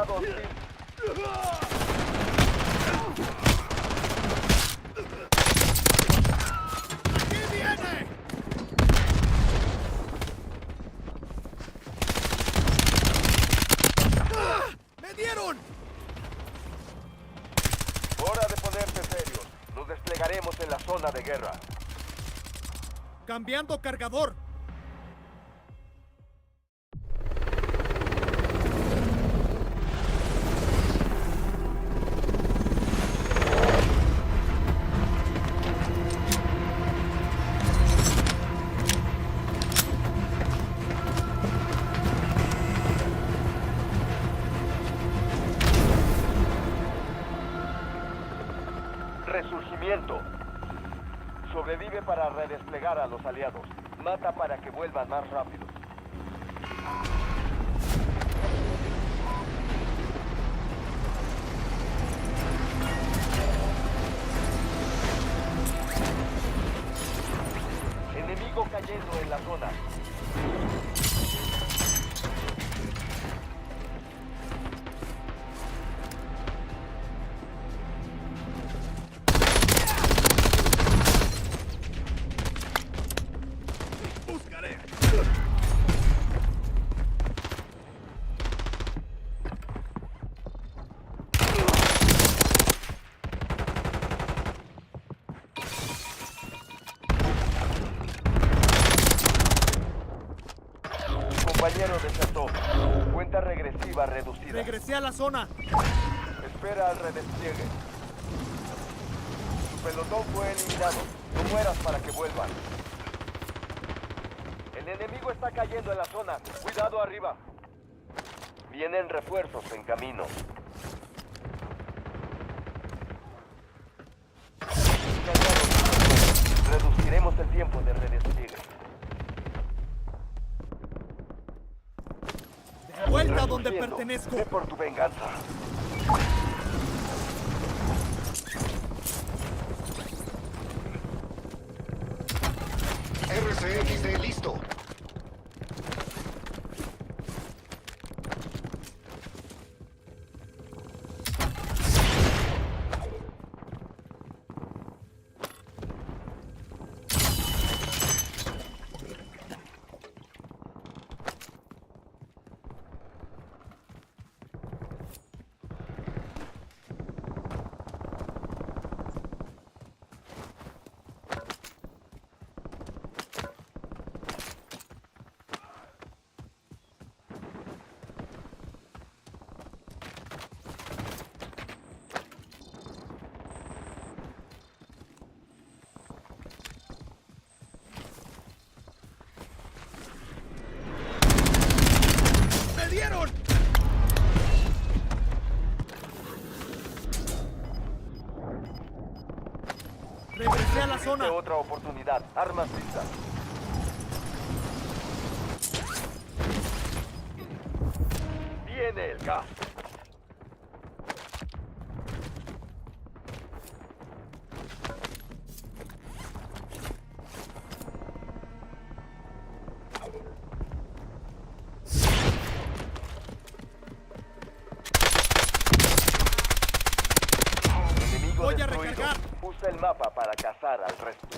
soldado hostil. ¡Aquí viene! ¡Ah! ¡Me dieron! Hora de ponerse serios. Nos desplegaremos en la zona de guerra. ¡Cambiando cargador! Resurgimiento. Sobrevive para redesplegar a los aliados. Mata para que vuelvan más rápido. Enemigo cayendo en la zona. ¡Buscaré! Compañero desertó. Cuenta regresiva reducida. Regresé a la zona. Espera al redespliegue. Su pelotón fue eliminado. No mueras para que vuelvan. El enemigo está cayendo en la zona. Cuidado arriba. Vienen refuerzos en camino. Reduciremos el tiempo de redespliegue. De vuelta a donde Resurgiendo. pertenezco. Ve por tu venganza. RCXD listo. ¡Me dieron! Regresé a la zona. Tuviste otra oportunidad. Armas listas. Viene el gas. Enemigo Voy a destruido. recargar. Usa el mapa para cazar al resto.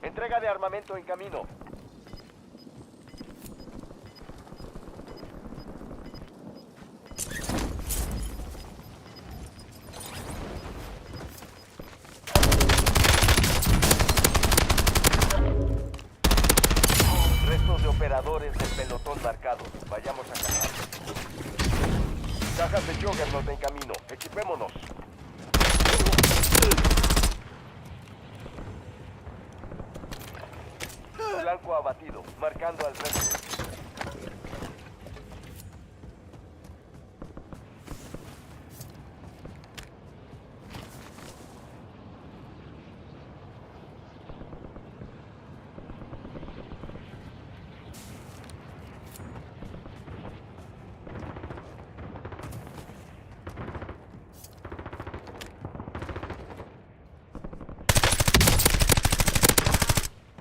Entrega de armamento en camino. Restos de operadores del pelotón marcados. Vayamos a cazar. Cajas de Juggernaut en camino. Equipémonos. Blanco abatido, marcando al resto.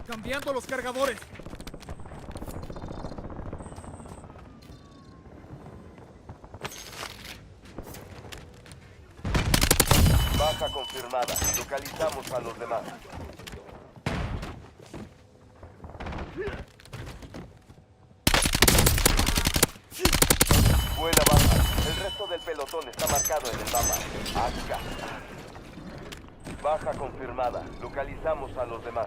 Cambiando los cargadores. Baja confirmada. Localizamos a los demás. Buena baja. El resto del pelotón está marcado en el mapa. Acá. Baja confirmada. Localizamos a los demás.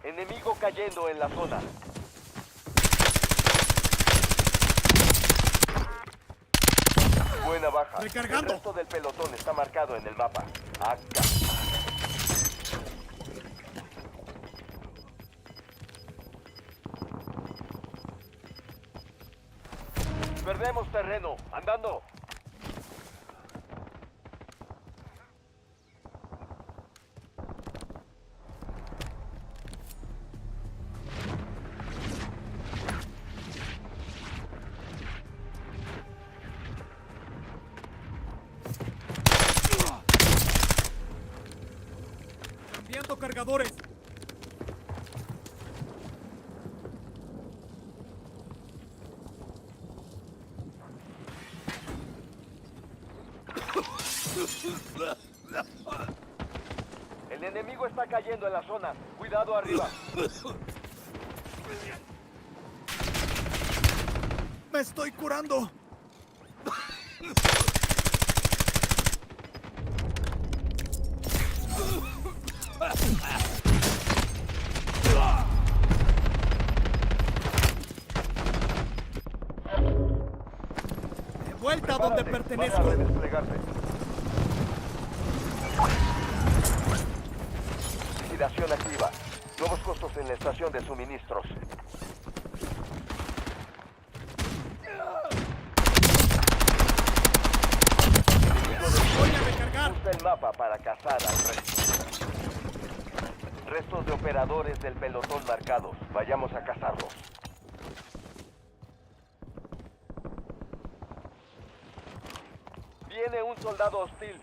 Enemigo cayendo en la zona. Buena baja. Recargando. El resto del pelotón está marcado en el mapa. Acá. Perdemos terreno. Andando. Cambiando cargadores. El enemigo está cayendo en la zona. Cuidado arriba. Me estoy curando. De vuelta a donde Prepárate, pertenezco. vas a redesplegarte. Vigilación activa. Nuevos costos en la estación de suministros. Voy a recargar. Usa el mapa para cazar al resto. Restos de operadores del pelotón marcados. Vayamos a cazarlos. Viene un soldado hostil.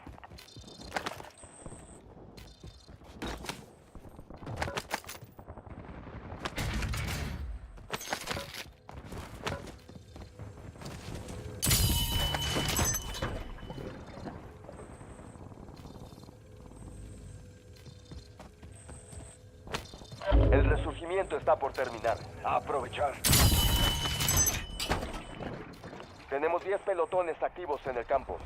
El resurgimiento está por terminar. A aprovechar. Tenemos 10 pelotones activos en el campo.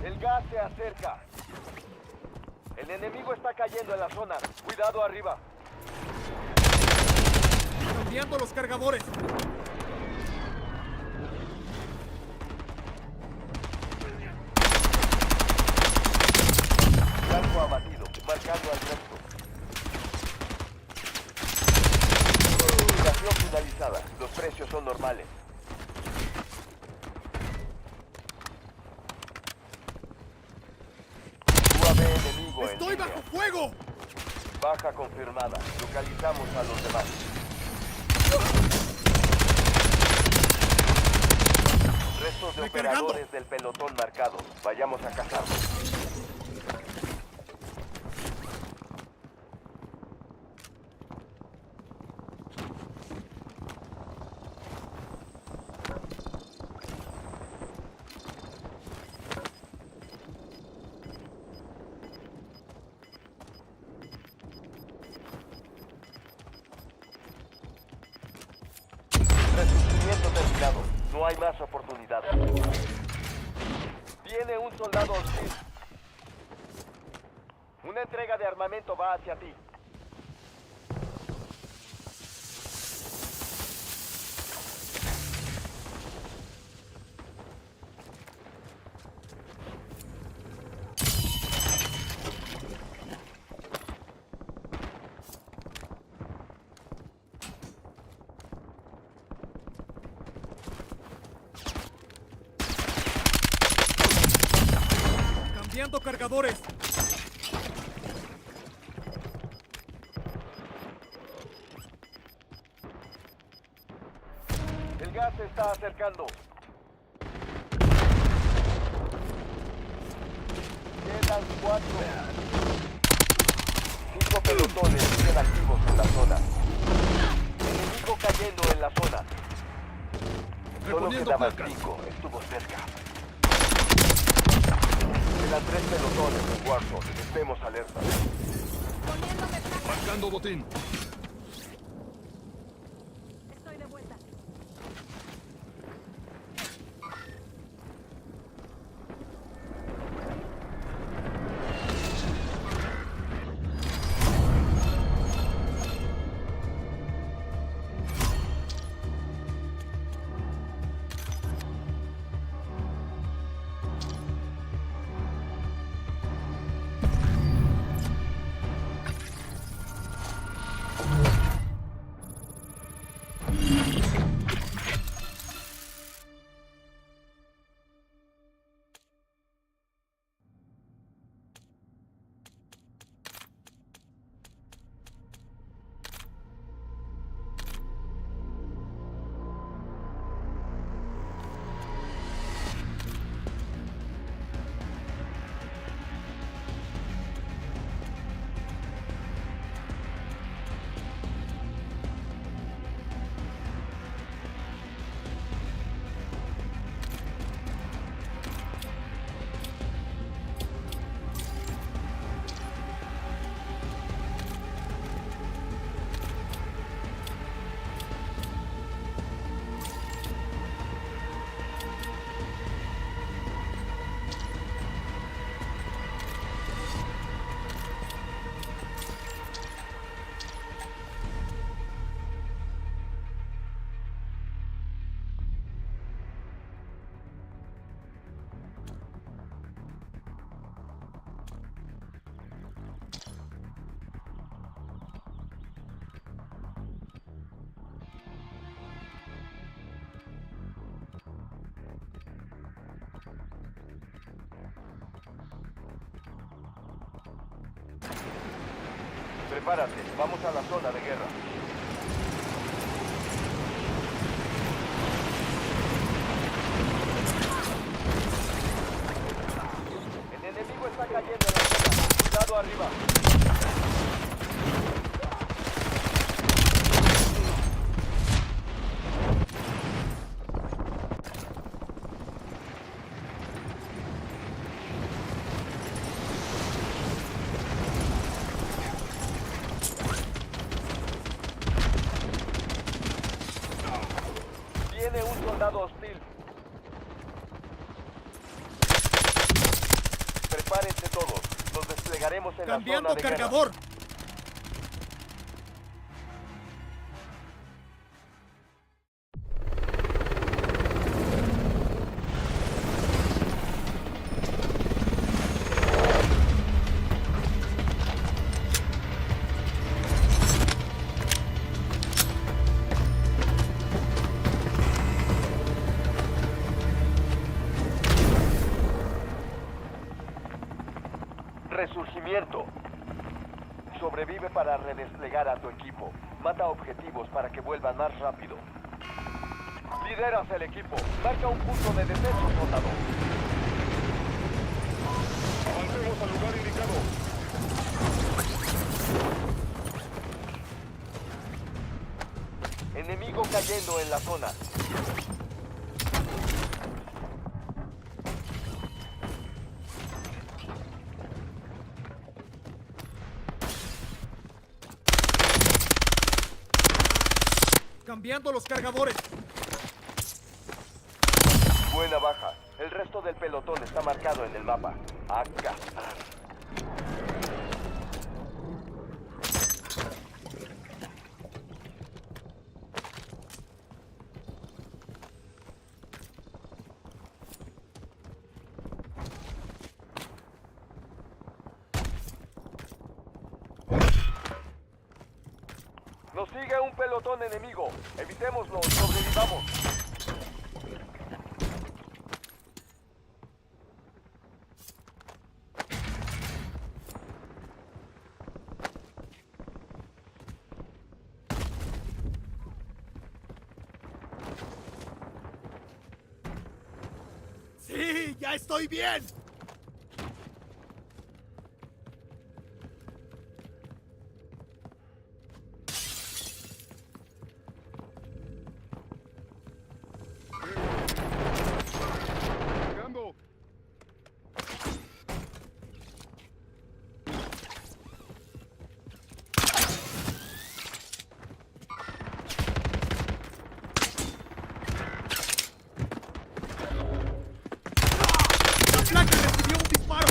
El gas se acerca. El enemigo está cayendo en la zona. Cuidado arriba. Cambiando los cargadores. Blanco abatido, marcando al resto. Operación finalizada. Los precios son normales. UAV enemigo en ¡Estoy línea. bajo fuego! Baja confirmada. Localizamos a los demás. Restos de Recargando. operadores del pelotón marcados. Vayamos a cazarlos. Resurgimiento terminado. No hay más oportunidades. Viene un soldado hostil. Una entrega de armamento va hacia ti. Cambiando cargadores. El gas se está acercando. Quedan 4. 5 pelotones siguen activos en la zona. Enemigo cayendo en la zona. Solo Reponiendo quedaban placas. 5. Estuvo cerca. Quedan 3 pelotones en Warzone. Estemos alerta. Poniéndome placa. Marcando botín. Estoy de vuelta. Prepárate, vamos a la zona de guerra. El enemigo está cayendo en la zona. Cuidado arriba. Viene un soldado hostil. Prepárense todos. Nos desplegaremos en la Cambiando zona de guerra. cargador. Resurgimiento. Sobrevive para redesplegar a tu equipo. Mata objetivos para que vuelvan más rápido. Lideras el equipo. Marca un punto de descenso, soldado. Avancemos al lugar indicado. Enemigo cayendo en la zona. Cambiando los cargadores. Buena baja. El resto del pelotón está marcado en el mapa. Acá. Nos sigue un pelotón enemigo. Evitémoslo, sobrevivamos. ¡Sí! ¡Ya estoy bien! Cargando. ¡La placa recibió un disparo!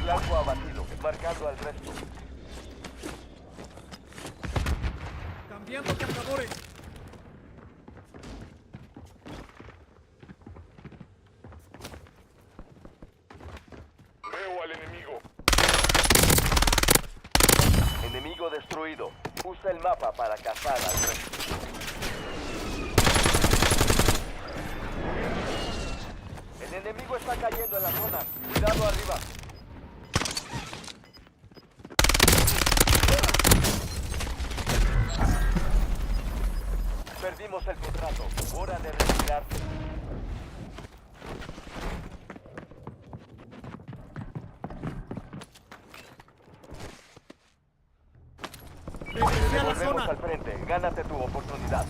Blanco abatido, marcando al resto. Cambiando cargadores. Veo al enemigo. Enemigo destruido. Usa el mapa para cazar al resto. El enemigo está cayendo en la zona. Cuidado arriba. Perdimos el contrato. Hora de retirarse. Regresé a la Volvemos zona. al frente. Gánate tu oportunidad.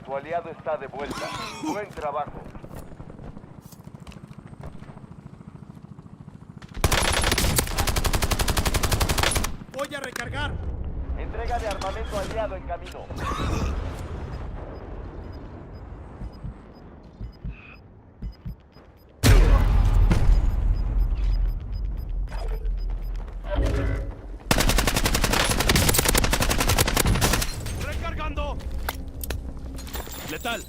Tu aliado está de vuelta. Buen trabajo. Voy a recargar. Entrega de armamento aliado en camino. Recargando. Letal.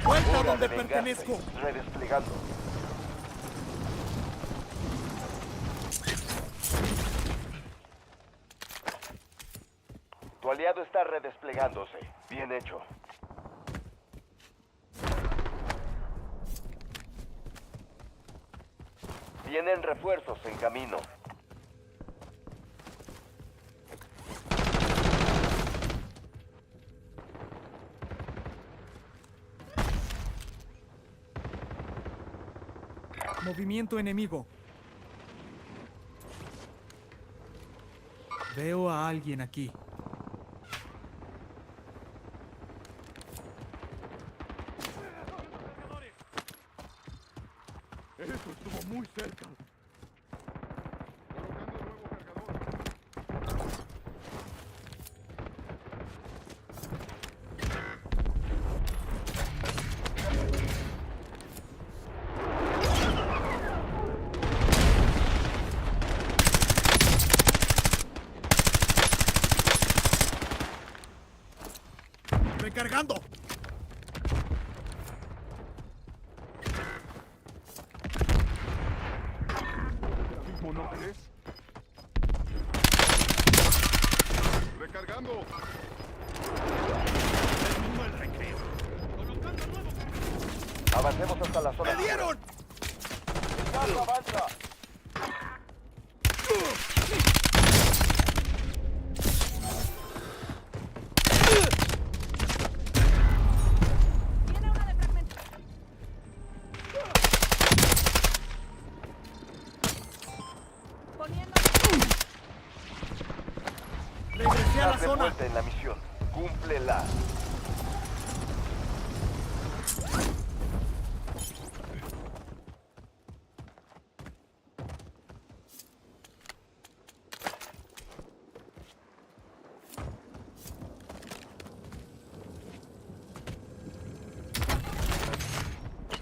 Vuelta Hora donde de vengarse. pertenezco. Redesplegando. Tu aliado está redesplegándose. Bien hecho. Vienen refuerzos en camino. Movimiento enemigo. Veo a alguien aquí. Eso estuvo muy cerca. Colocando nuevo cargador. Recargando. ¿Mismo no crees? Recargando. Terminó el recreo. Colocando nuevo cargador. Avancemos hasta la zona. ¡Me dieron! ¡Avanza, avanza! Viene una de fragmento. Poniendo. Regresé a la Estás de zona. vuelta en la misión. Cumple Cúmplela.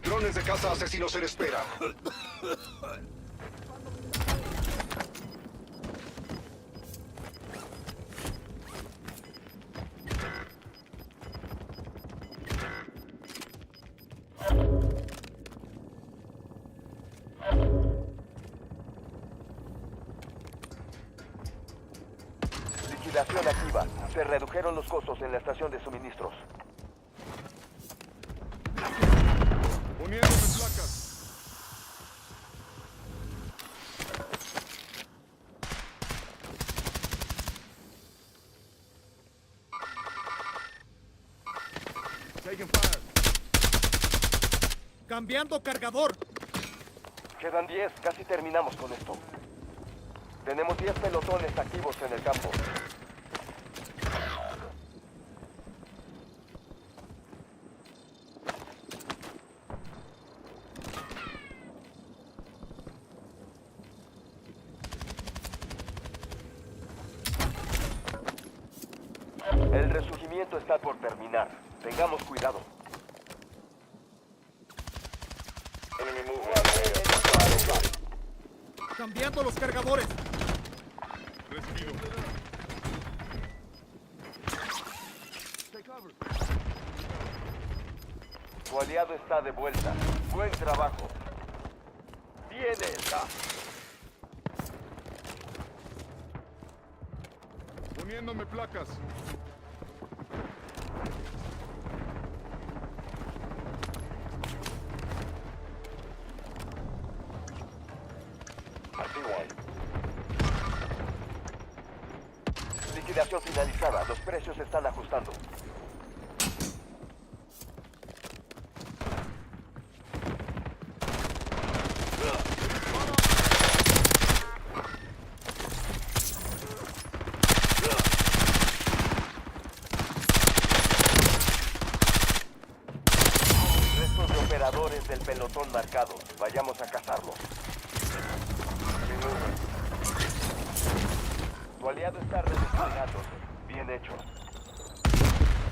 Drones de caza asesinos en espera. Liquidación activa. Se redujeron los costos en la estación de suministros. Poniéndome placas. Taking fire. Cambiando cargador. Quedan 10. Casi terminamos con esto. Tenemos 10 pelotones activos en el campo. El resurgimiento está por terminar. Tengamos cuidado. Cambiando los cargadores. Recibido. Tu aliado está de vuelta. Buen trabajo. Bien está. Poniéndome placas. Liquidación finalizada. Los precios se están ajustando. Restos de operadores del pelotón marcado. Vayamos a cazarlos. Tu aliado está redespegándose. Bien hecho.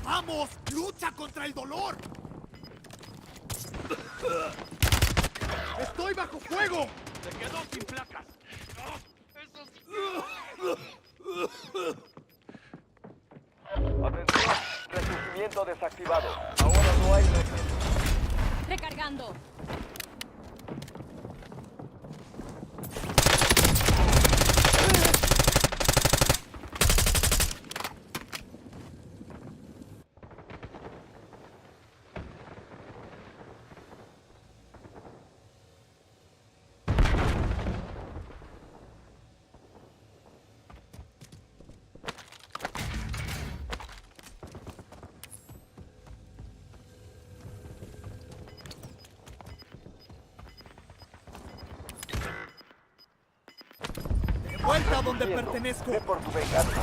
¡Vamos! ¡Lucha contra el dolor! ¡Estoy bajo fuego! Se quedó sin placas. ¡Esos... Atención. Resurgimiento desactivado. Ahora no hay regreso. Recargando. ¡Vuelta donde Resurgiendo. pertenezco! Ve por tu venganza.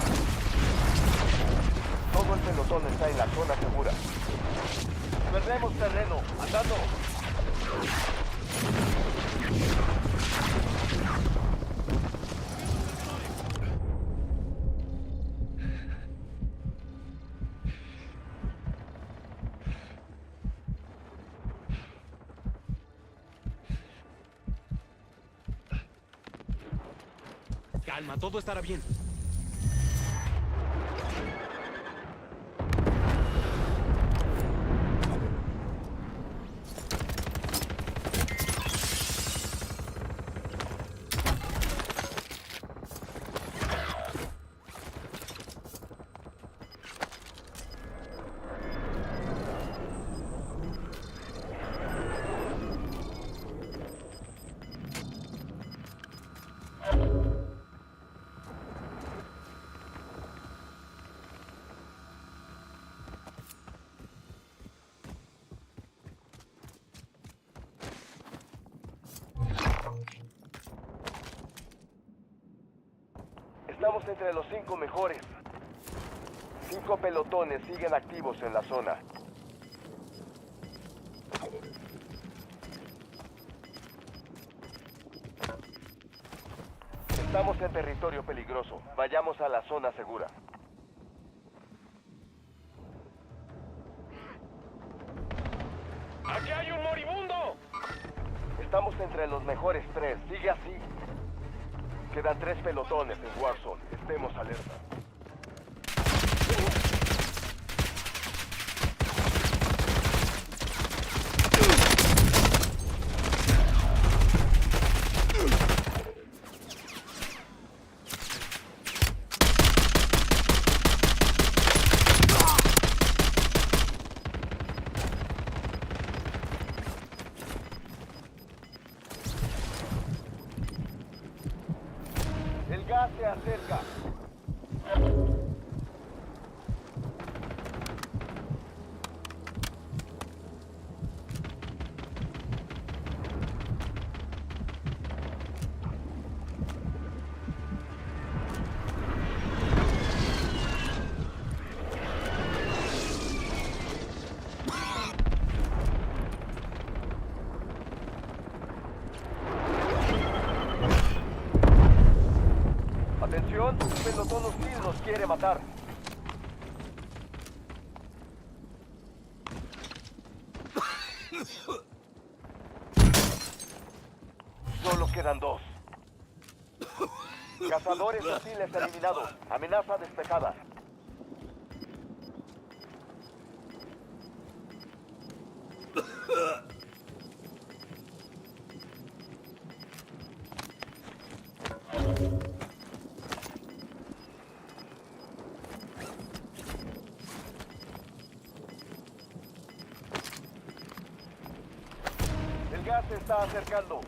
Todo el pelotón está en la zona segura. Perdemos terreno. Andando. Calma, todo estará bien. Estamos entre los 5 mejores. 5 pelotones siguen activos en la zona. Estamos en territorio peligroso. Vayamos a la zona segura. ¡Aquí hay un moribundo! Estamos entre los mejores 3. Sigue así. Quedan 3 pelotones en Warzone. Estemos alerta. El gas se acerca. Atención, un pelotón hostil nos quiere matar. Solo quedan 2. Cazadores hostiles eliminados. Amenaza despejada. El gas se está acercando.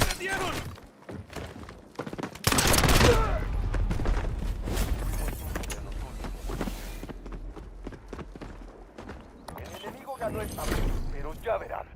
¡Prendieron! El enemigo ganó esta vez, pero ya verán.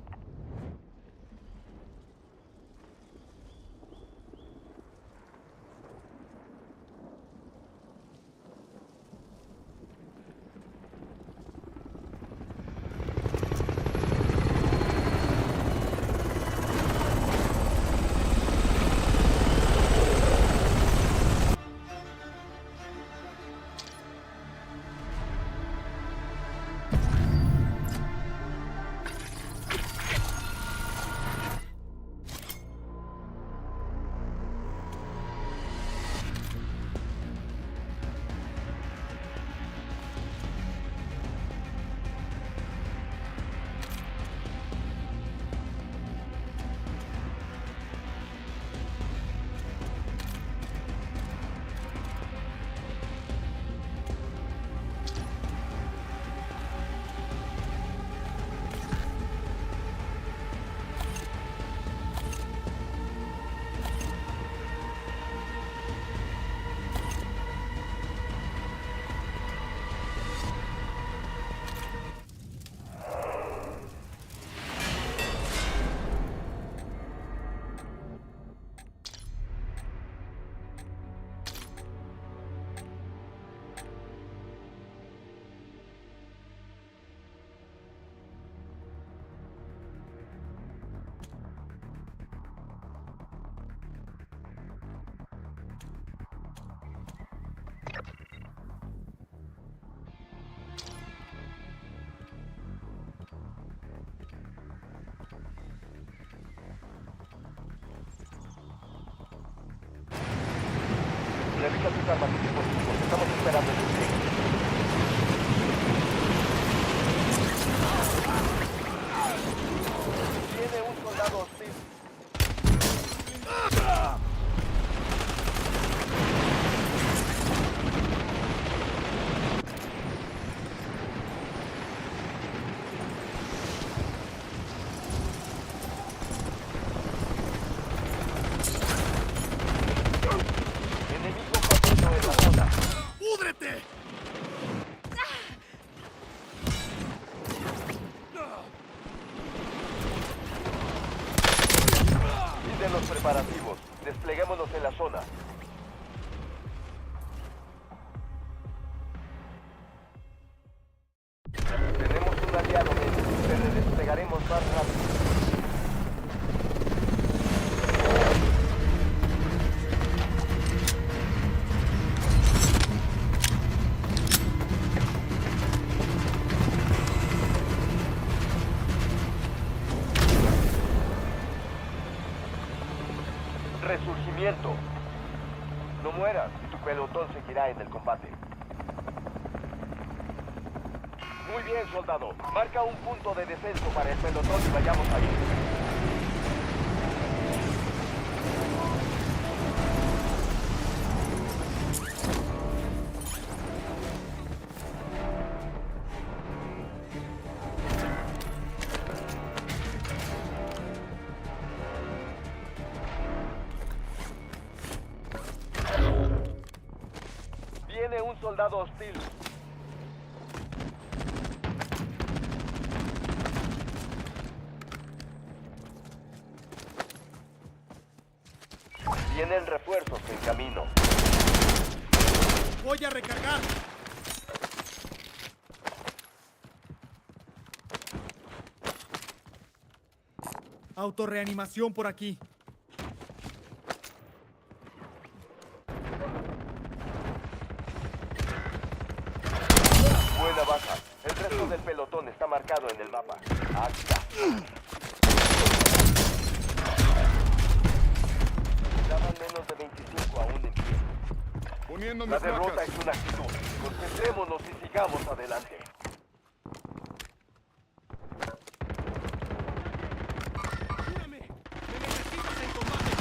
Revisa tus armas y dispositivos. Estamos esperando el despliegue. Tiene un soldado hostil. Enemigo completo en la los preparativos. Despleguémonos en la zona. Tenemos un aliado menos, pero desplegaremos más rápido. Resurgimiento. No mueras y tu pelotón seguirá en el combate. Muy bien, soldado. Marca un punto de descenso para el pelotón y vayamos ahí. Viene un soldado hostil. Vienen refuerzos en camino. Voy a recargar. Autorreanimación por aquí. Buena baja. El resto del pelotón está marcado en el mapa. Acá. Quedaban menos de 25 aún en pie. Poniéndome La derrota placas. es una actitud. Concentrémonos y sigamos adelante. ¡Cúrame! ¡Me necesitas en combate!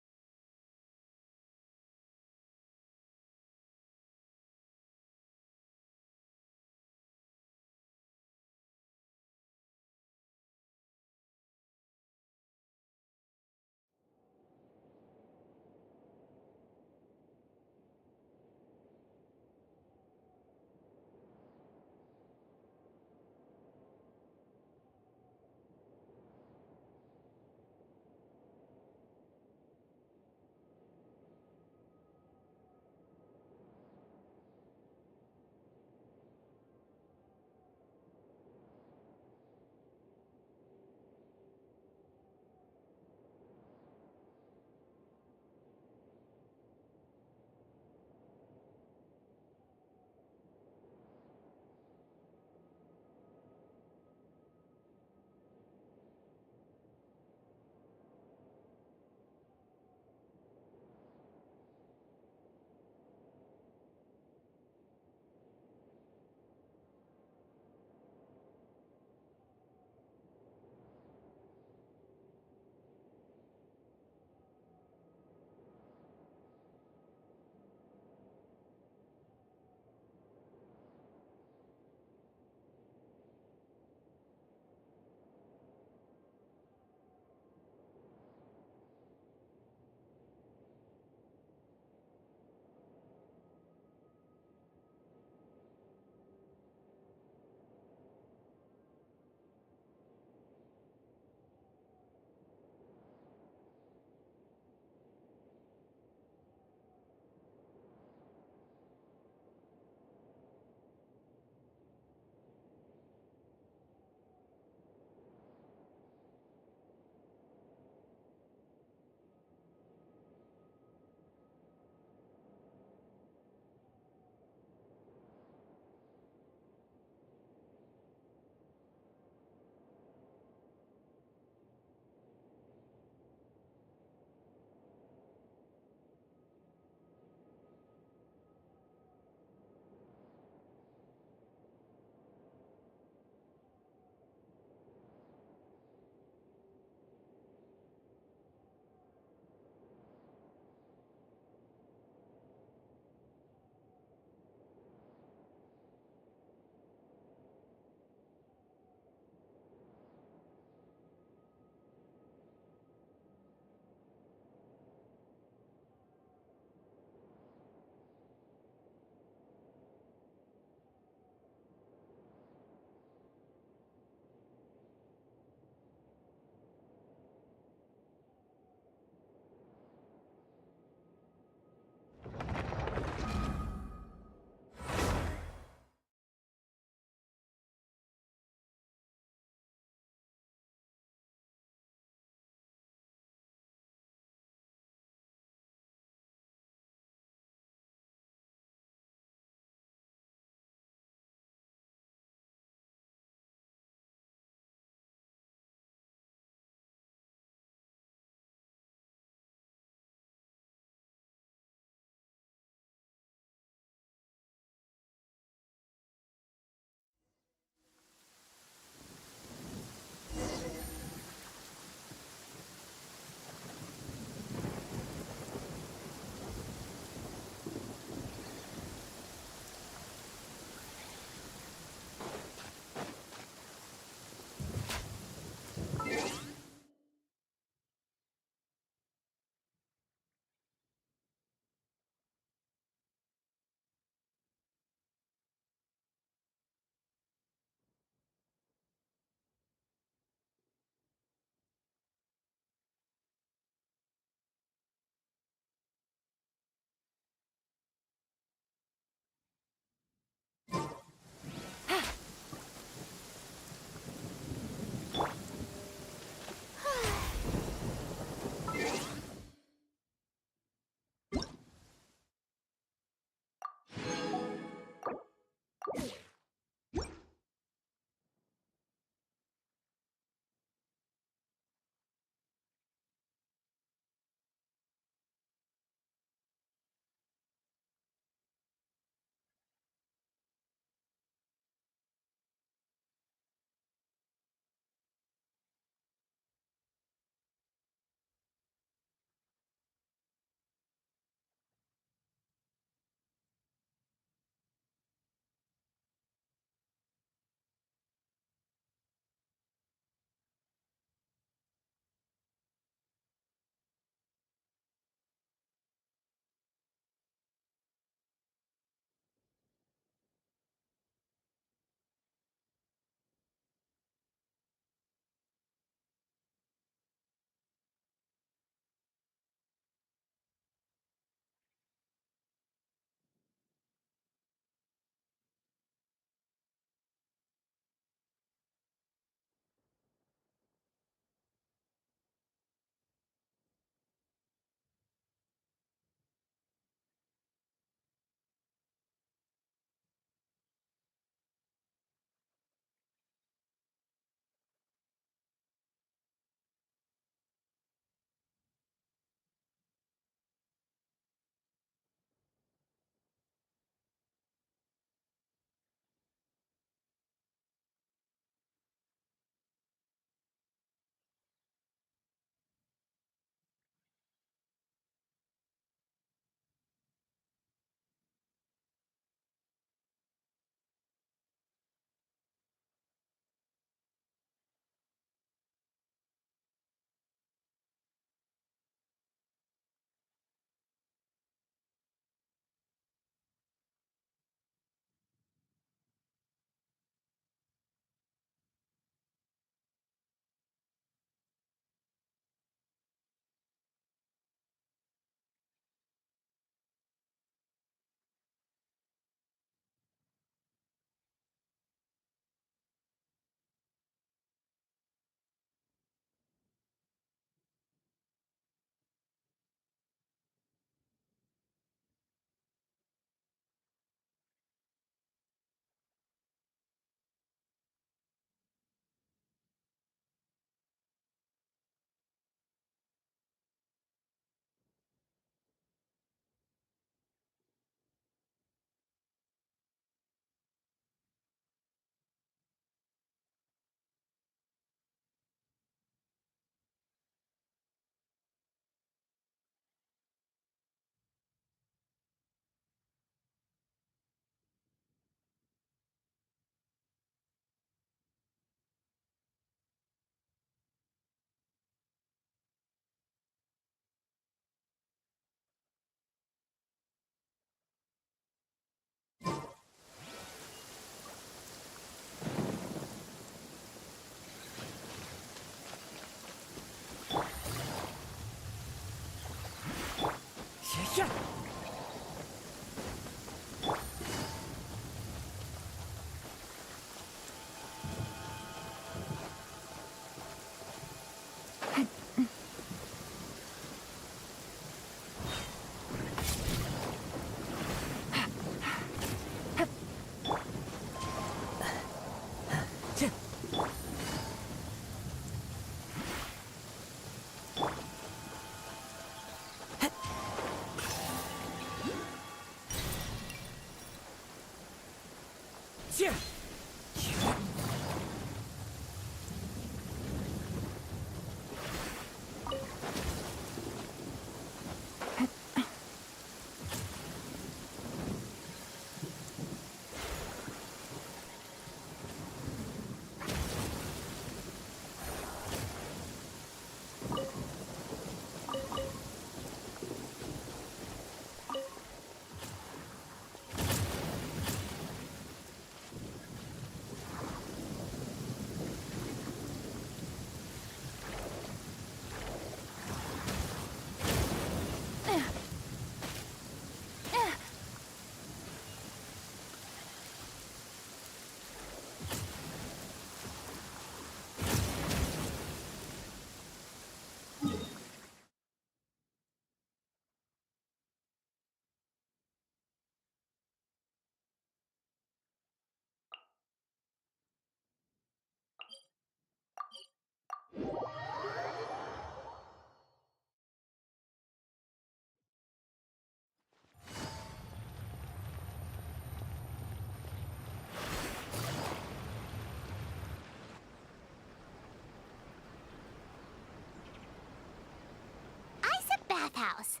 bathhouse.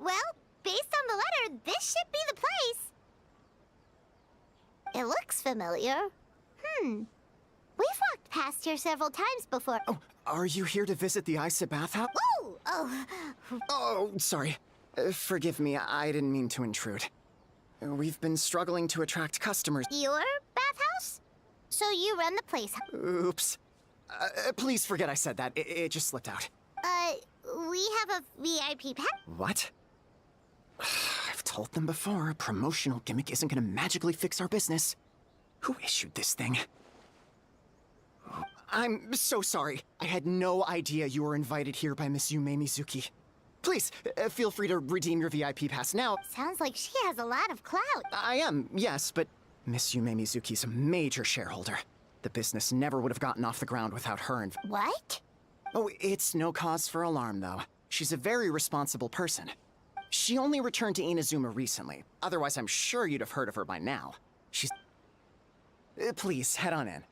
Well, based on the letter, this should be the place. It looks familiar. We've walked past here several times before. Oh, are you here to visit the Isa bathhouse? Ooh! Oh, Oh, sorry. Forgive me, I didn't mean to intrude. We've been struggling to attract customers. your bathhouse? So you run the place, huh? Oops. Please forget I said that. It just slipped out. We have a VIP pack. What? I've told them before, a promotional gimmick isn't gonna magically fix our business. Who issued this thing? I'm so sorry. I had no idea you were invited here by Miss Yume Mizuki. Please, feel free to redeem your VIP pass now. Sounds like she has a lot of clout. I am, yes, but Miss Yume Mizuki's a major shareholder. The business never would have gotten off the ground without her and... What? Oh, it's no cause for alarm, though. She's a very responsible person. She only returned to Inazuma recently. Otherwise, I'm sure you'd have heard of her by now. She's... please, head on in.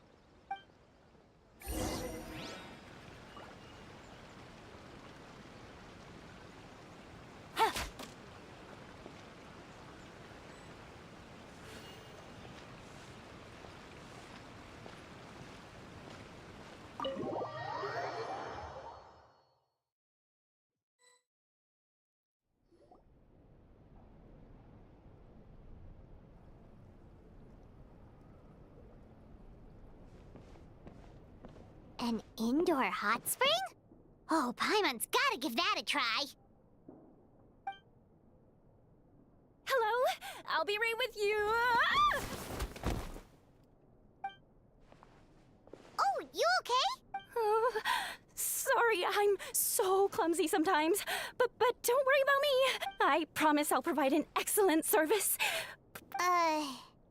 An indoor hot spring? Oh, Paimon's gotta give that a try. Hello? I'll be right with you. Oh, you okay? Oh, sorry, I'm so clumsy sometimes. But don't worry about me. I promise I'll provide an excellent service.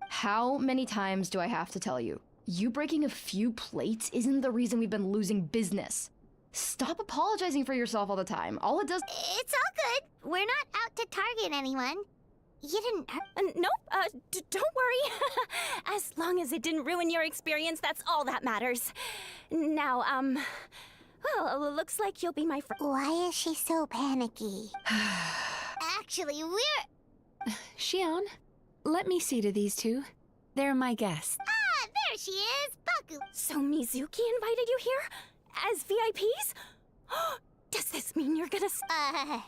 How many times do I have to tell you? You breaking a few plates isn't the reason we've been losing business. Stop apologizing for yourself all the time. All it does— It's all good. We're not out to target anyone. You didn't hurt. Nope, don't worry. As long as it didn't ruin your experience, that's all that matters. Now, well, looks like you'll be my friend. Why is she so panicky? Actually, we're... Shion, let me see to these two. They're my guests. Ah, there she is, Baku. So Mizuki invited you here? As VIPs? Does this mean you're gonna...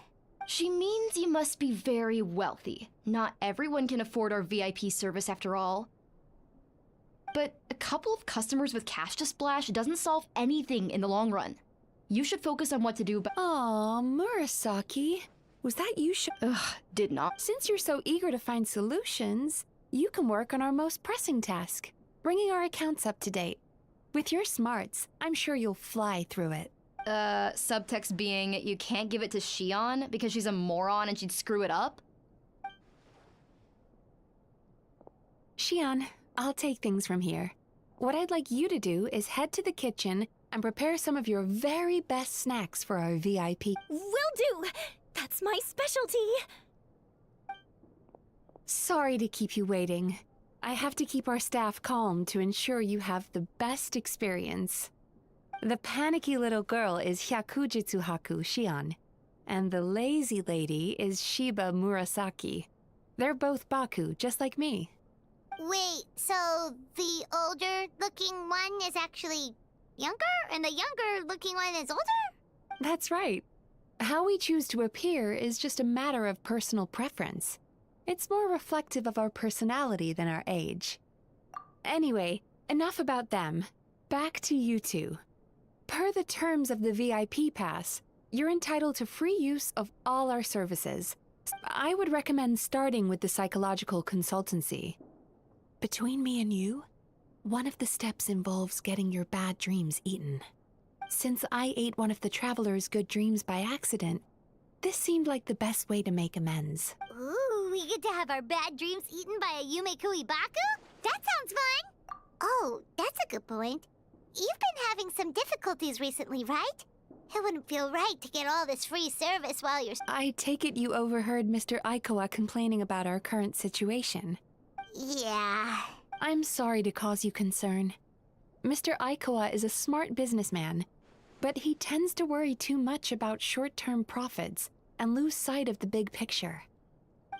She means you must be very wealthy. Not everyone can afford our VIP service after all. But a couple of customers with cash to splash doesn't solve anything in the long run. You should focus on what to do but— Aw, Murasaki. Was that you? Ugh, did not. Since you're so eager to find solutions, you can work on our most pressing task, bringing our accounts up to date. With your smarts, I'm sure you'll fly through it. Subtext being, you can't give it to Shion because she's a moron and she'd screw it up? Shion, I'll take things from here. What I'd like you to do is head to the kitchen and prepare some of your very best snacks for our VIP. Will do! That's my specialty! Sorry to keep you waiting. I have to keep our staff calm to ensure you have the best experience. The panicky little girl is Hyakujitsu Haku Shion, and the lazy lady is Shiba Murasaki. They're both Baku, just like me. Wait, so the older-looking one is actually younger, and the younger-looking one is older? That's right. How we choose to appear is just a matter of personal preference. It's more reflective of our personality than our age. Anyway, enough about them. Back to you two. Per the terms of the VIP pass, you're entitled to free use of all our services. I would recommend starting with the psychological consultancy. Between me and you, one of the steps involves getting your bad dreams eaten. Since I ate one of the traveler's good dreams by accident, this seemed like the best way to make amends. Ooh, we get to have our bad dreams eaten by a Yumekui Baku? That sounds fun! Oh, that's a good point. You've been having some difficulties recently, right? It wouldn't feel right to get all this free service while you're... I take it you overheard Mr. Aikawa complaining about our current situation. Yeah... I'm sorry to cause you concern. Mr. Aikawa is a smart businessman, but he tends to worry too much about short-term profits and lose sight of the big picture.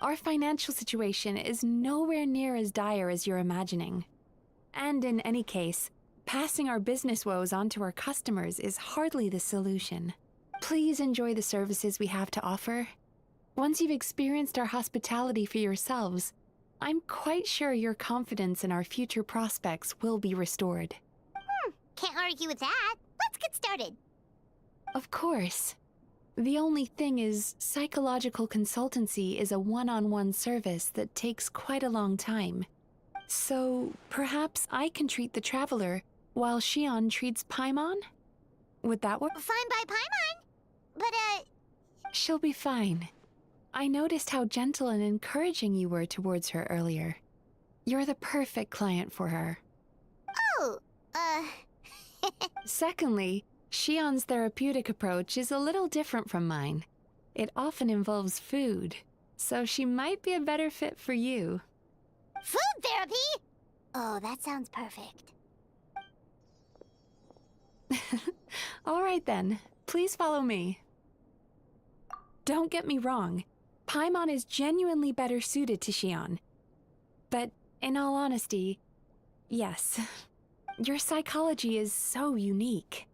Our financial situation is nowhere near as dire as you're imagining. And in any case, passing our business woes on to our customers is hardly the solution. Please enjoy the services we have to offer. Once you've experienced our hospitality for yourselves, I'm quite sure your confidence in our future prospects will be restored. Can't argue with that. Let's get started. Of course. The only thing is, psychological consultancy is a one-on-one service that takes quite a long time. So, perhaps I can treat the traveler while Xion treats Paimon? Would that work? Fine by Paimon. But, She'll be fine. I noticed how gentle and encouraging you were towards her earlier. You're the perfect client for her. oh, Secondly, Xion's therapeutic approach is a little different from mine. It often involves food, so she might be a better fit for you. food therapy? Oh, that sounds perfect. All right then, please follow me. Don't get me wrong, Paimon is genuinely better suited to Xion. But in all honesty, yes, your psychology is so unique.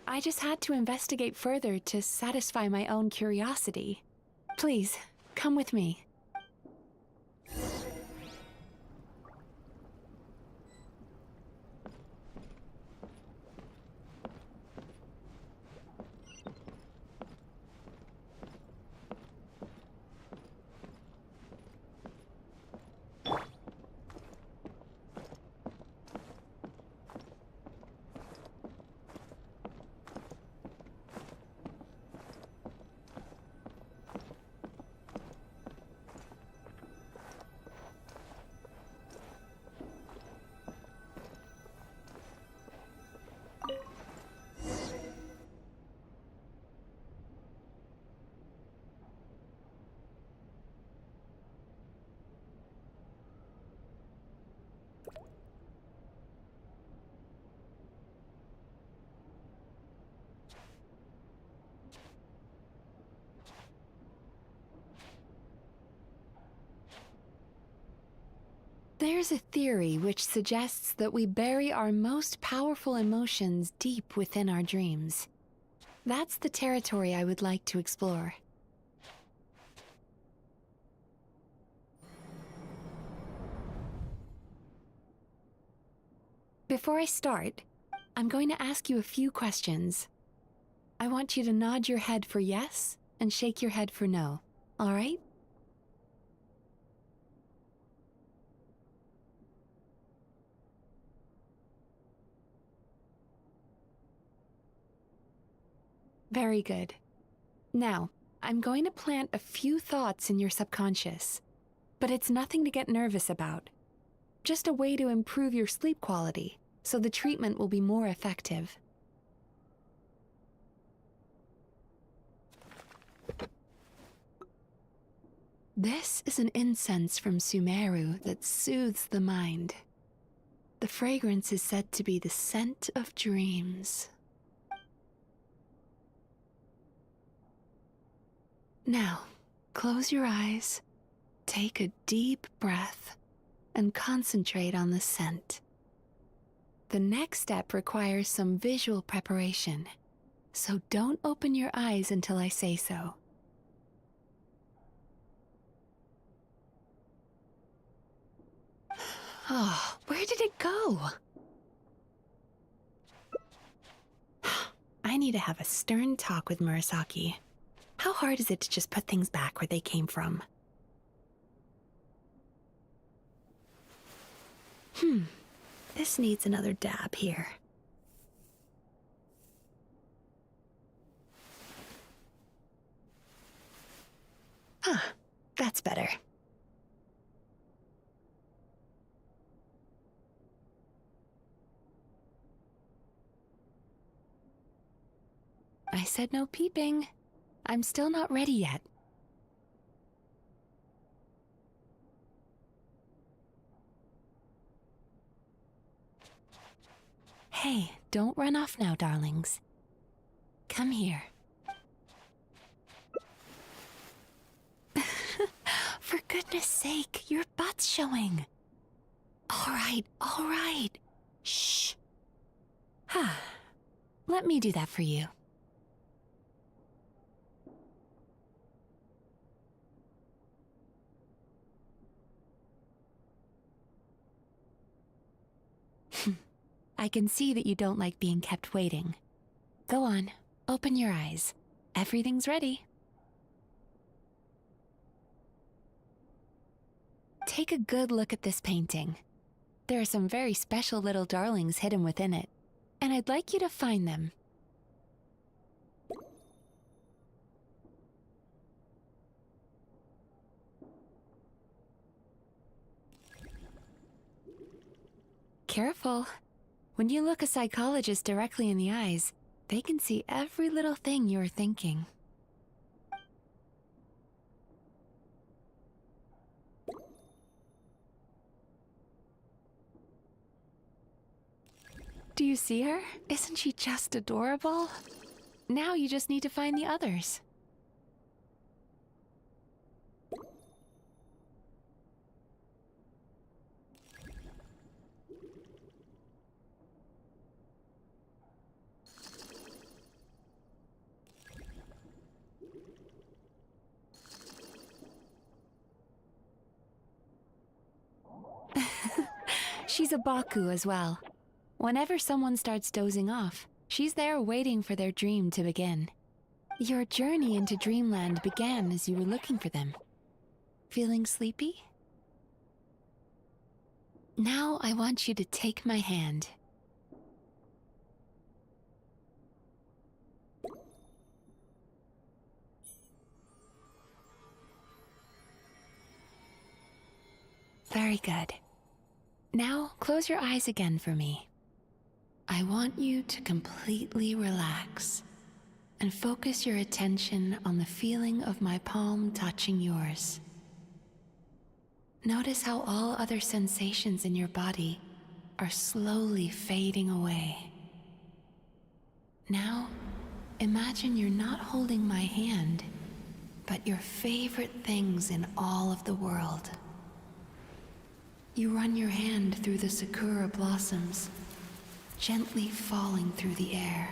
I just had to investigate further to satisfy my own curiosity. Please, come with me. There's a theory which suggests that we bury our most powerful emotions deep within our dreams. That's the territory I would like to explore. Before I start, I'm going to ask you a few questions. I want you to nod your head for yes and shake your head for no, all right? Very good. Now, I'm going to plant a few thoughts in your subconscious, but it's nothing to get nervous about. Just a way to improve your sleep quality, so the treatment will be more effective. This is an incense from Sumeru that soothes the mind. The fragrance is said to be the scent of dreams. Now, close your eyes, take a deep breath, and concentrate on the scent. The next step requires some visual preparation, so don't open your eyes until I say so. Oh, where did it go? I need to have a stern talk with Murasaki. How hard is it to just put things back where they came from? This needs another dab here. That's better. I said no peeping. I'm still not ready yet. Hey, don't run off now, darlings. Come here. goodness sake, your butt's showing. All right, all right. Shh. Let me do that for you. I can see that you don't like being kept waiting. Go on, open your eyes. Everything's ready. Take a good look at this painting. There are some very special little darlings hidden within it, and I'd like you to find them. Careful. When you look a psychologist directly in the eyes, they can see every little thing you're thinking. Do you see her? Isn't she just adorable? Now you just need to find the others. She's a Baku as well. Whenever someone starts dozing off, she's there waiting for their dream to begin. Your journey into Dreamland began as you were looking for them. Feeling sleepy? Now I want you to take my hand. Very good. Now close your eyes again for me. I want you to completely relax and focus your attention on the feeling of my palm touching yours. Notice how all other sensations in your body are slowly fading away. Now, imagine you're not holding my hand, but your favorite things in all of the world. You run your hand through the sakura blossoms, gently falling through the air.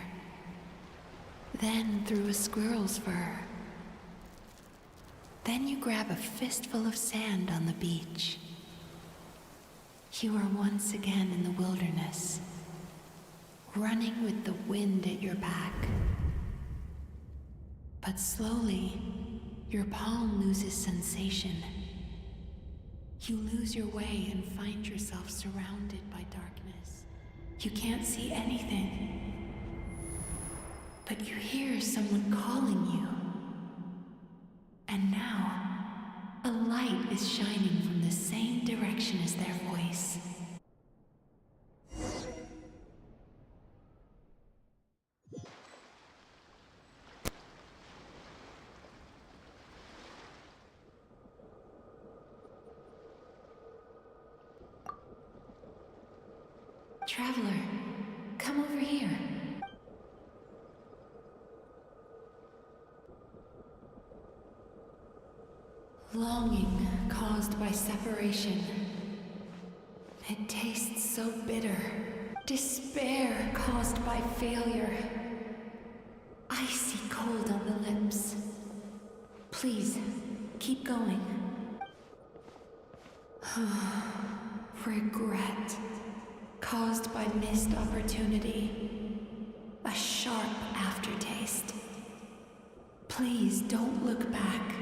Then through a squirrel's fur. Then you grab a fistful of sand on the beach. You are once again in the wilderness, running with the wind at your back. But slowly, your palm loses sensation. You lose your way and find yourself surrounded by darkness. You can't see anything, but you hear someone calling you. And now, a light is shining from the same direction as their voice. Traveler, come over here. Longing caused by separation. It tastes so bitter. Despair caused by failure. Icy cold on the lips. Please, keep going. Regret caused by missed opportunity. A sharp aftertaste. Please don't look back.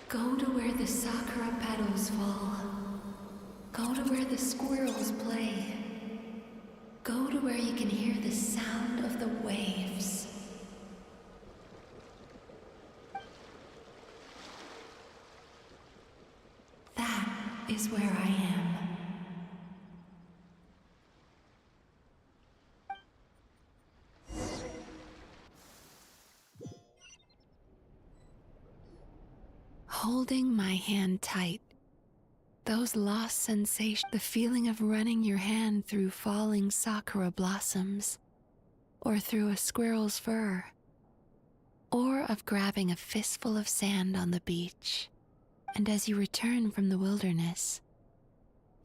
Go to where the sakura petals fall. Go to where the squirrels play. Go to where you can hear the sound of the waves. That is where I am. Holding my hand tight, Those lost sensations, the feeling of running your hand through falling sakura blossoms, or through a squirrel's fur, or of grabbing a fistful of sand on the beach. And as you return from the wilderness,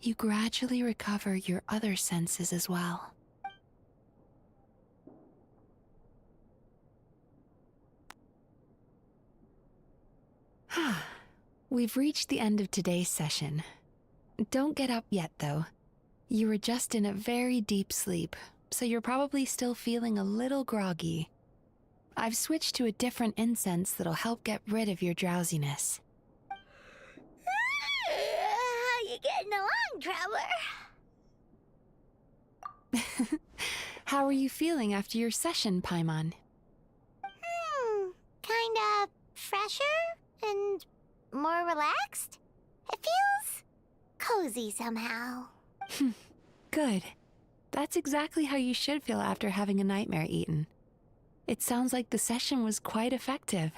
you gradually recover your other senses as well. We've reached the end of today's session. Don't get up yet, though. You were just in a very deep sleep, so you're probably still feeling a little groggy. I've switched to a different incense that'll help get rid of your drowsiness. How you getting along, Traveler? How are you feeling after your session, Paimon? Kinda fresher and more relaxed. It feels cozy somehow. Good. That's exactly how you should feel after having a nightmare eaten. It sounds like the session was quite effective.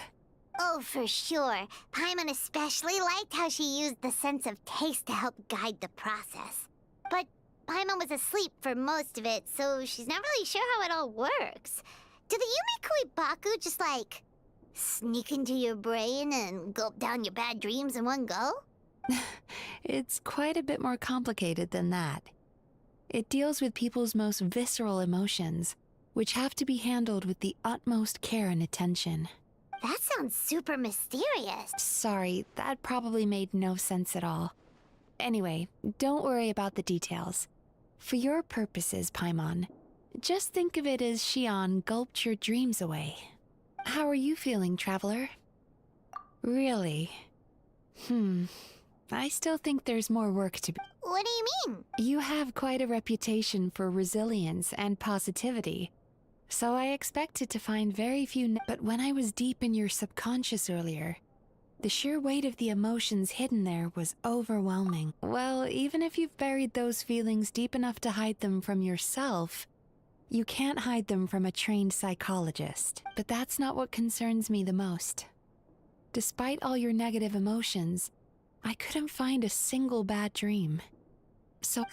Oh, for sure. Paimon especially liked how she used the sense of taste to help guide the process. But Paimon was asleep for most of it, so she's not really sure how it all works. Do the Yume Baku just, like, sneak into your brain and gulp down your bad dreams in one go? It's quite a bit more complicated than that. It deals with people's most visceral emotions, which have to be handled with the utmost care and attention. That sounds super mysterious. Sorry, that probably made no sense at all. Anyway, don't worry about the details. For your purposes, Paimon, just think of it as Xion gulped your dreams away. How are you feeling, Traveler? Really? I still think there's more work to be. What do you mean? You have quite a reputation for resilience and positivity, so I expected to find very few. But when I was deep in your subconscious earlier, the sheer weight of the emotions hidden there was overwhelming. Well, even if you've buried those feelings deep enough to hide them from yourself, you can't hide them from a trained psychologist. But that's not what concerns me the most. Despite all your negative emotions, I couldn't find a single bad dream. So,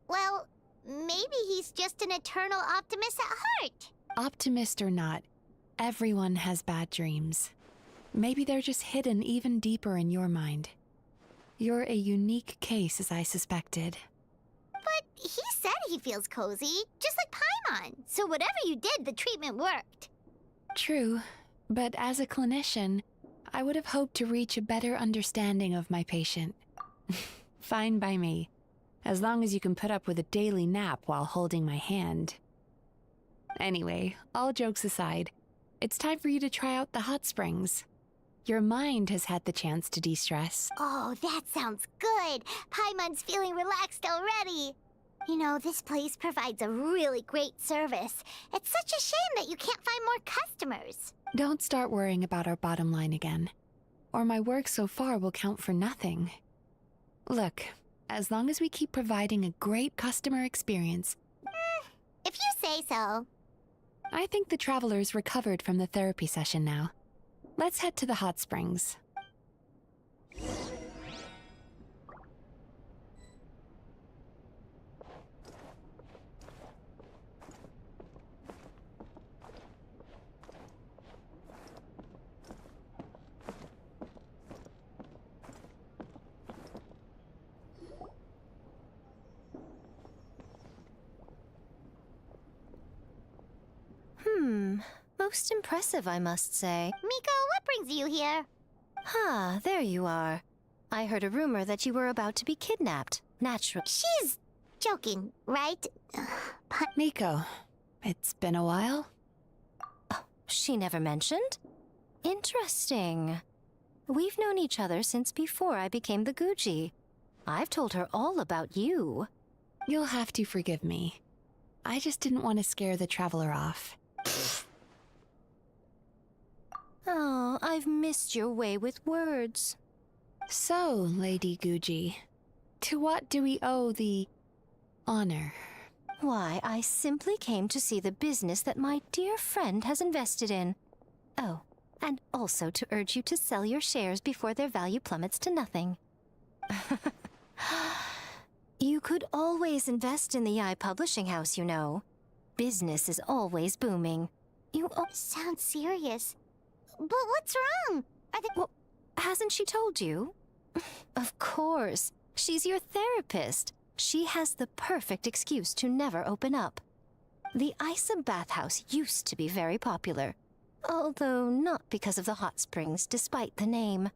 Well, maybe he's just an eternal optimist at heart. optimist or not, everyone has bad dreams. Maybe they're just hidden even deeper in your mind. You're a unique case, as I suspected. But he said he feels cozy, just like Paimon. So whatever you did, the treatment worked. True, but as a clinician, I would have hoped to reach a better understanding of my patient. Fine by me, as long as you can put up with a daily nap while holding my hand. Anyway, all jokes aside, it's time for you to try out the hot springs. Your mind has had the chance to de-stress. Oh, that sounds good. Paimon's feeling relaxed already. You know, this place provides a really great service. It's such a shame that you can't find more customers. Don't start worrying about our bottom line again, or my work so far will count for nothing. Look, as long as we keep providing a great customer experience... If you say so. I think the Traveler's recovered from the therapy session now. Let's head to the hot springs. Most impressive, I must say. Miko, what brings you here? There you are. I heard a rumor that you were about to be kidnapped. Natural. She's joking, right? Miko, it's been a while. She never mentioned? Interesting. We've known each other since before I became the Guji. I've told her all about you. You'll have to forgive me. I just didn't want to scare the Traveler off. Oh, I've missed your way with words. So, Lady Guji, to what do we owe the honor? Why, I simply came to see the business that my dear friend has invested in. Oh, and also to urge you to sell your shares before their value plummets to nothing. You could always invest in the publishing house, you know. Business is always booming. Sounds serious. But what's wrong? Are they... Well, hasn't she told you? Of course. She's your therapist. She has the perfect excuse to never open up. The Isa bathhouse used to be very popular, although not because of the hot springs, despite the name.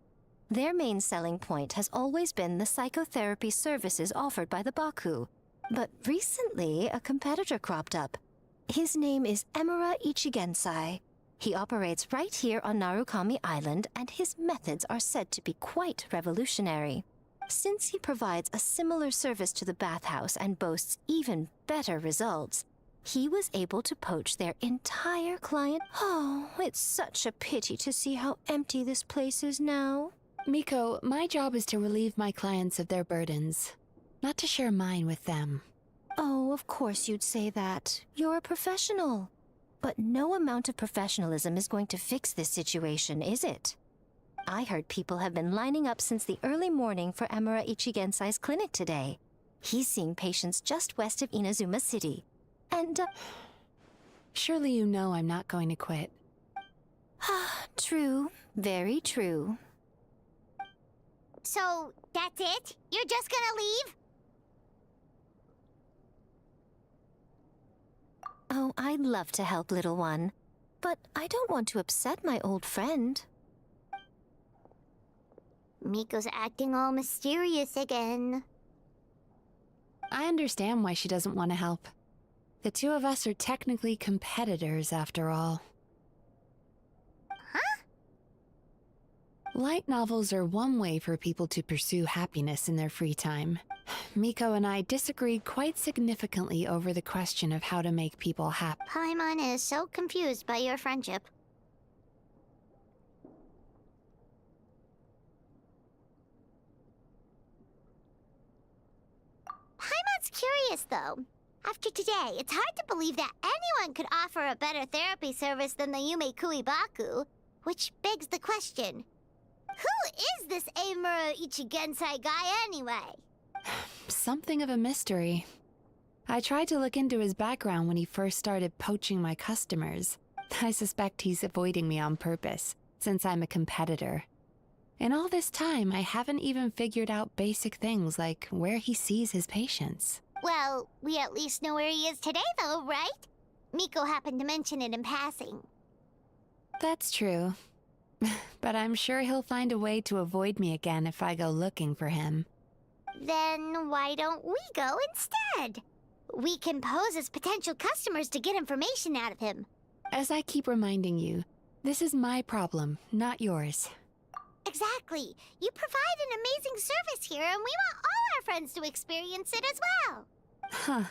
Their main selling point has always been the psychotherapy services offered by the Baku. But recently, a competitor cropped up. His name is Emura Ichigensai. He operates right here on Narukami Island, and his methods are said to be quite revolutionary. Since he provides a similar service to the bathhouse and boasts even better results, he was able to poach their entire client. Oh, it's such a pity to see how empty this place is now. Miko, my job is to relieve my clients of their burdens, not to share mine with them. Oh, of course you'd say that. You're a professional. But no amount of professionalism is going to fix this situation, is it? I heard people have been lining up since the early morning for Emura Ichigensai's clinic today. He's seeing patients just west of Inazuma City. And, Surely you know I'm not going to quit. True. Very true. So, that's it? You're just gonna leave? Oh, I'd love to help, little one. But I don't want to upset my old friend. Miko's acting all mysterious again. I understand why she doesn't want to help. The two of us are technically competitors, after all. Huh? Light novels are one way for people to pursue happiness in their free time. Miko and I disagreed quite significantly over the question of how to make people happy. Paimon is so confused by your friendship. Paimon's curious, though. After today, it's hard to believe that anyone could offer a better therapy service than the Yume Baku, which begs the question, who is this Emura Ichigensai guy anyway? Something of a mystery. I tried to look into his background when he first started poaching my customers. I suspect he's avoiding me on purpose, since I'm a competitor. In all this time, I haven't even figured out basic things like where he sees his patients. Well, we at least know where he is today, though, right? Miko happened to mention it in passing. That's true. But I'm sure he'll find a way to avoid me again if I go looking for him. Then why don't we go instead? We can pose as potential customers to get information out of him. As I keep reminding you, this is my problem, not yours. Exactly. You provide an amazing service here, and we want all our friends to experience it as well. Huh.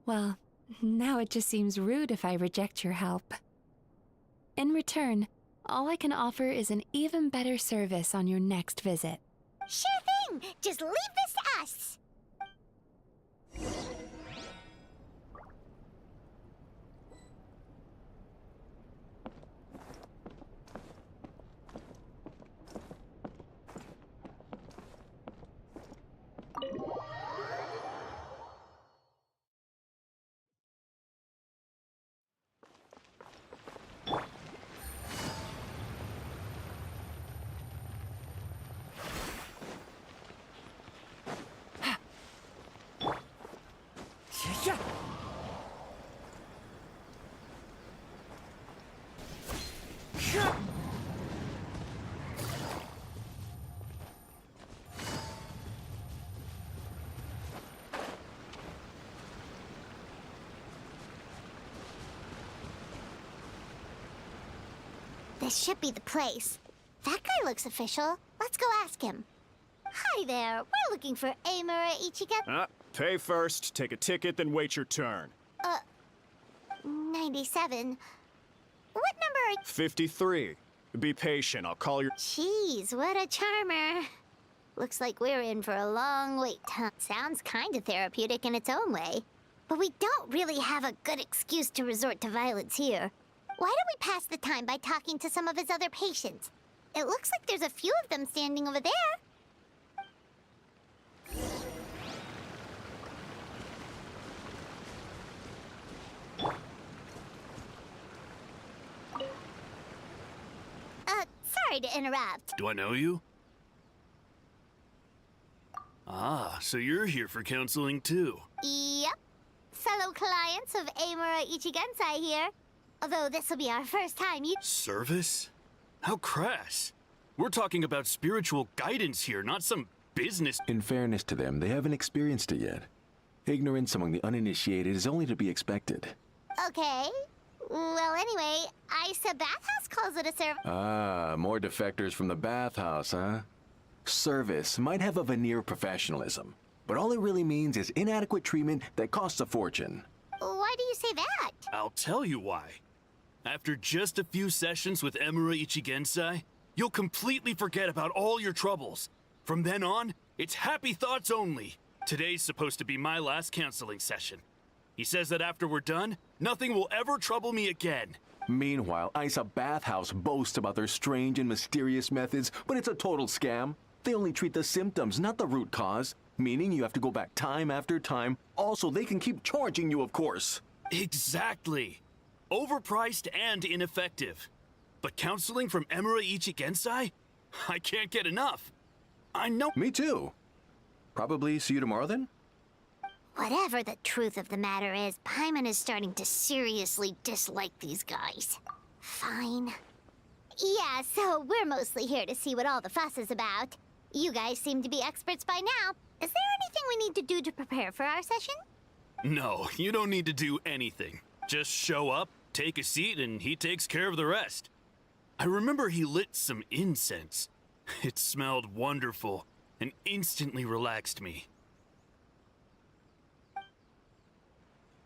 Well, now it just seems rude if I reject your help. In return, all I can offer is an even better service on your next visit. Sure thing! Just leave this to us! This should be the place. That guy looks official. Let's go ask him. Hi there. We're looking for Emura Ichigen. Pay first, take a ticket, then wait your turn. 97. What number are... 53. Be patient, I'll call your... Jeez, what a charmer. Looks like we're in for a long wait, huh? Sounds kind of therapeutic in its own way. But we don't really have a good excuse to resort to violence here. Why don't we pass the time by talking to some of his other patients? It looks like there's a few of them standing over there. Sorry to interrupt. Do I know you? Ah, so you're here for counseling too. Yep. Fellow clients of Amura Ichigensai here. Although this will be our first time Service? How crass. We're talking about spiritual guidance here, not some business. In fairness to them, they haven't experienced it yet. Ignorance among the uninitiated is only to be expected. Okay. Well, anyway, Isa Bathhouse calls it a service. Ah, more defectors from the bathhouse, huh? Service might have a veneer of professionalism, but all it really means is inadequate treatment that costs a fortune. Why do you say that? I'll tell you why. After just a few sessions with Emura Ichigensai, you'll completely forget about all your troubles. From then on, it's happy thoughts only. Today's supposed to be my last counseling session. He says that after we're done, nothing will ever trouble me again. Meanwhile, Isa Bathhouse boasts about their strange and mysterious methods, but it's a total scam. They only treat the symptoms, not the root cause, meaning you have to go back time after time. Also, they can keep charging you, of course. Exactly. Overpriced and ineffective. But counseling from Emura Ichigensai? I can't get enough. I know. Me too. Probably see you tomorrow then? Whatever the truth of the matter is, Paimon is starting to seriously dislike these guys. Fine. Yeah, so we're mostly here to see what all the fuss is about. You guys seem to be experts by now. Is there anything we need to do to prepare for our session? No, you don't need to do anything. Just show up, take a seat, and he takes care of the rest. I remember he lit some incense. It smelled wonderful and instantly relaxed me.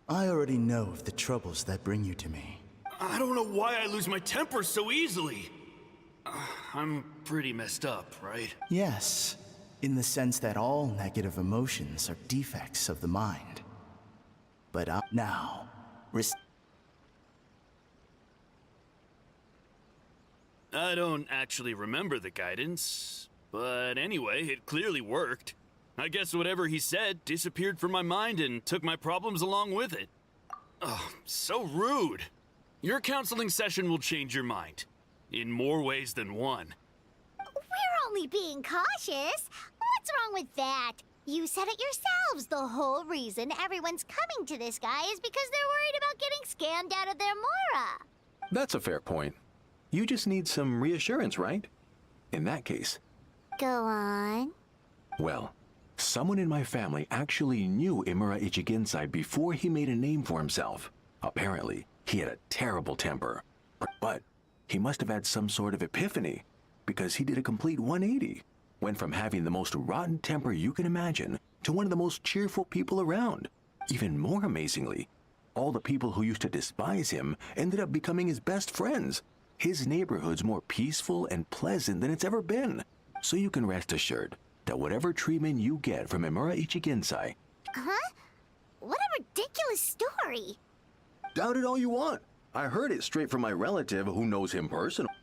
I already know of the troubles that bring you to me. I don't know why I lose my temper so easily. I'm pretty messed up, right? Yes, in the sense that all negative emotions are defects of the mind. But now, I don't actually remember the guidance, but anyway, it clearly worked. I guess whatever he said disappeared from my mind and took my problems along with it. Oh, so rude. Your counseling session will change your mind. In more ways than one. We're only being cautious. What's wrong with that? You said it yourselves. The whole reason everyone's coming to this guy is because they're worried about getting scammed out of their Mora. That's a fair point. You just need some reassurance, right? In that case. Go on. Well, someone in my family actually knew Imura Ichigensai before he made a name for himself. Apparently, he had a terrible temper. But he must have had some sort of epiphany, because he did a complete 180. Went from having the most rotten temper you can imagine to one of the most cheerful people around. Even more amazingly, all the people who used to despise him ended up becoming his best friends. His neighborhood's more peaceful and pleasant than it's ever been. So you can rest assured that whatever treatment you get from Imura Ichigensai... Huh? What a ridiculous story. Doubt it all you want. I heard it straight from my relative who knows him personally.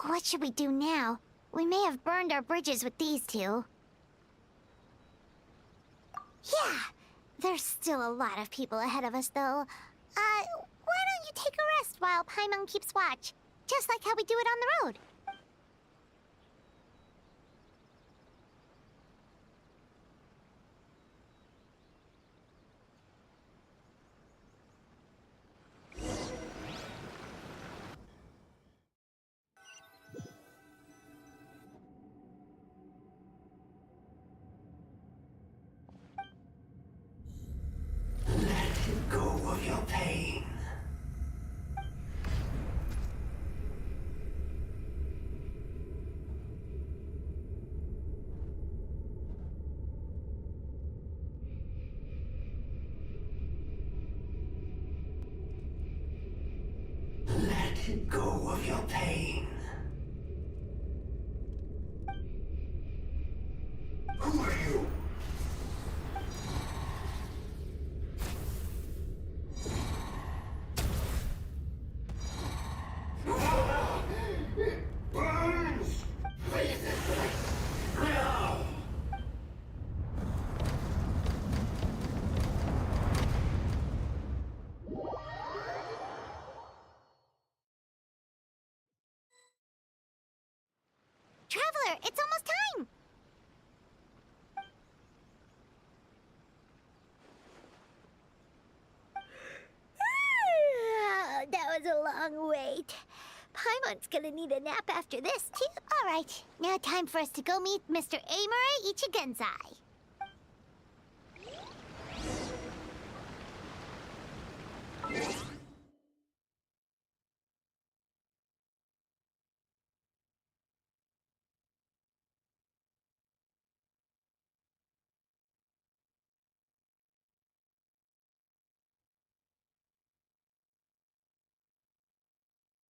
What should we do now? We may have burned our bridges with these two. Yeah, there's still a lot of people ahead of us, though. Why don't you take a rest while Paimon keeps watch? Just like how we do it on the road. Let go of your pain. Let go of your pain. Who are you? It burns! Leave this place now! stroller. It's almost time. That was a long wait. Paimon's gonna need a nap after this, too. All right, now time for us to go meet Mr. Amura Ichigenzai.